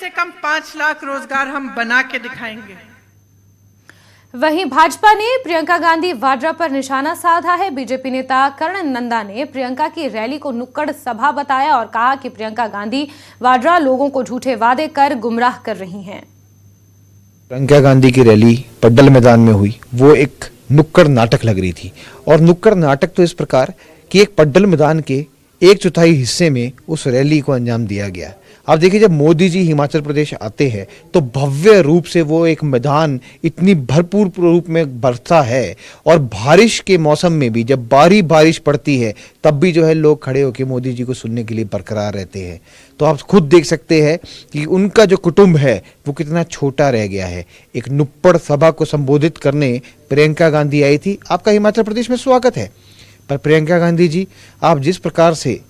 से कम 5 लाख रोजगार हम बना के दिखाएंगे। वहीं भाजपा ने प्रियंका गांधी वाड्रा पर निशाना साधा है। बीजेपी नेता कर्ण नंदा ने प्रियंका की रैली को नुक्कड़ सभा बताया और कहा कि प्रियंका गांधी वाड्रा लोगों को झूठे वादे कर गुमराह कर रही हैं। प्रियंका गांधी की रैली पड्डल मैदान में हुई, वो एक नुक्कड़ नाटक लग रही थी। और नुक्कड़ नाटक तो इस प्रकार कि एक पड्डल मैदान के 1/4 हिस्से में उस रैली को अंजाम दिया गया। आप देखिए, जब मोदी जी हिमाचल प्रदेश आते हैं तो भव्य रूप से वो एक मैदान इतनी भरपूर रूप में भरता है, और बारिश के मौसम में भी जब बारिश पड़ती है तब भी जो है लोग खड़े होकर मोदी जी को सुनने के लिए बरकरार रहते हैं। तो आप खुद देख सकते हैं कि उनका जो कुटुंब है वो कितना छोटा रह गया है। एक नुक्कड़ सभा को संबोधित करने प्रियंका गांधी आई थी। आपका हिमाचल प्रदेश में स्वागत है, पर प्रियंका गांधी जी, आप जिस प्रकार से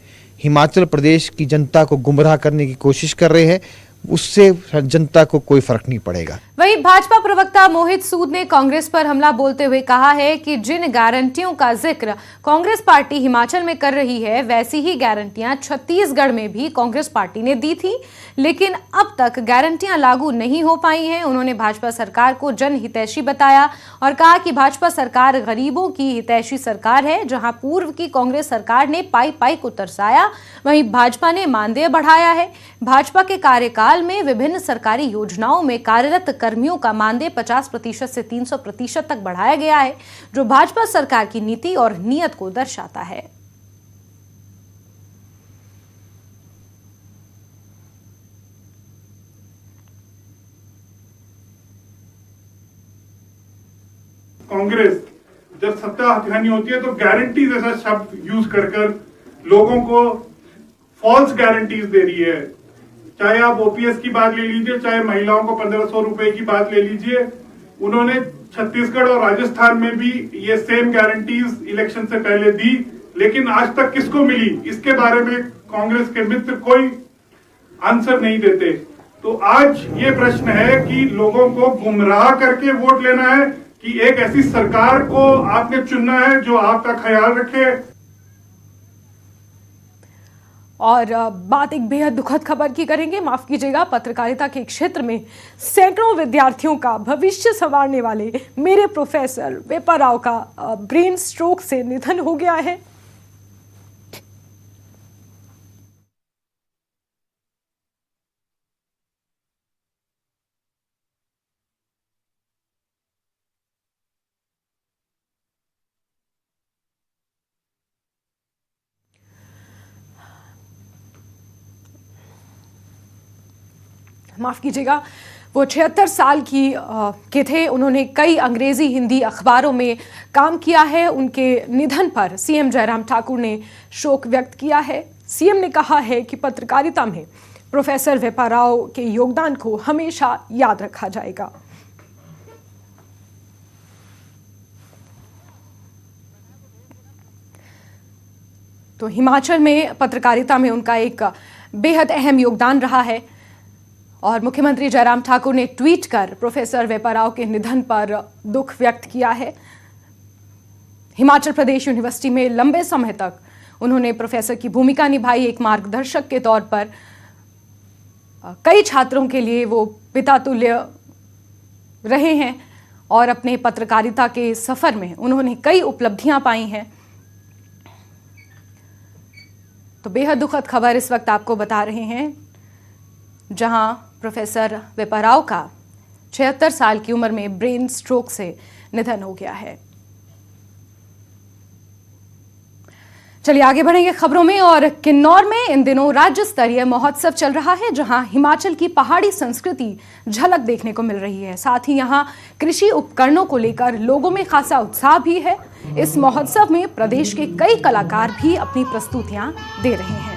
हिमाचल प्रदेश की जनता को गुमराह करने की कोशिश कर रहे हैं, उससे जनता को कोई फर्क नहीं पड़ेगा। वहीं भाजपा प्रवक्ता मोहित सूद ने कांग्रेस पर हमला बोलते हुए कहा है कि जिन गारंटियों का जिक्र कांग्रेस पार्टी हिमाचल में कर रही है, वैसी ही गारंटियां छत्तीसगढ़ में भी कांग्रेस पार्टी ने दी थी, लेकिन अब तक गारंटियां लागू नहीं हो पाई हैं। उन्होंने भाजपा सरकार को जनहितैषी बताया और कहा कि भाजपा सरकार गरीबों की हितैषी सरकार है। जहां पूर्व की कांग्रेस सरकार ने पाई पाई को तरसाया, वहीं भाजपा ने मानदेय बढ़ाया है। भाजपा के कार्यकाल में विभिन्न सरकारी योजनाओं में कार्यरत कर्मियों का मानदेय 50% से 300% तक बढ़ाया गया है, जो भाजपा सरकार की नीति और नीयत को दर्शाता है। कांग्रेस जब सत्ता हथियानी होती है तो गारंटी जैसा शब्द यूज कर लोगों को फॉल्स गारंटीज दे रही है। चाहे आप ओपीएस की बात ले लीजिए, चाहे महिलाओं को 1500 रुपए की बात ले लीजिए, उन्होंने छत्तीसगढ़ और राजस्थान में भी ये सेम गारंटीज इलेक्शन से पहले दी, लेकिन आज तक किसको मिली इसके बारे में कांग्रेस के मित्र कोई आंसर नहीं देते। तो आज ये प्रश्न है कि लोगों को गुमराह करके वोट लेना है कि एक ऐसी सरकार को आपने चुनना है जो आपका ख्याल रखे। और बात एक बेहद दुखद खबर की करेंगे। माफ कीजिएगा, पत्रकारिता के क्षेत्र में सैकड़ों विद्यार्थियों का भविष्य संवारने वाले मेरे प्रोफेसर वेपा राव का ब्रेन स्ट्रोक से निधन हो गया है। माफ कीजिएगा, वो 76 साल के थे। उन्होंने कई अंग्रेजी हिंदी अखबारों में काम किया है। उनके निधन पर सीएम जयराम ठाकुर ने शोक व्यक्त किया है। सीएम ने कहा है कि पत्रकारिता में प्रोफेसर वेपा राव के योगदान को हमेशा याद रखा जाएगा। तो हिमाचल में पत्रकारिता में उनका एक बेहद अहम योगदान रहा है और मुख्यमंत्री जयराम ठाकुर ने ट्वीट कर प्रोफेसर वेपा राव के निधन पर दुख व्यक्त किया है। हिमाचल प्रदेश यूनिवर्सिटी में लंबे समय तक उन्होंने प्रोफेसर की भूमिका निभाई। एक मार्गदर्शक के तौर पर कई छात्रों के लिए वो पिता तुल्य रहे हैं और अपने पत्रकारिता के सफर में उन्होंने कई उपलब्धियां पाई हैं। तो बेहद दुखद खबर इस वक्त आपको बता रहे हैं, जहां प्रोफेसर वेपा राव का 76 साल की उम्र में ब्रेन स्ट्रोक से निधन हो गया है। चलिए आगे बढ़ेंगे खबरों में। और किन्नौर में इन दिनों राज्य स्तरीय महोत्सव चल रहा है, जहां हिमाचल की पहाड़ी संस्कृति झलक देखने को मिल रही है। साथ ही यहां कृषि उपकरणों को लेकर लोगों में खासा उत्साह भी है। इस महोत्सव में प्रदेश के कई कलाकार भी अपनी प्रस्तुतियां दे रहे हैं।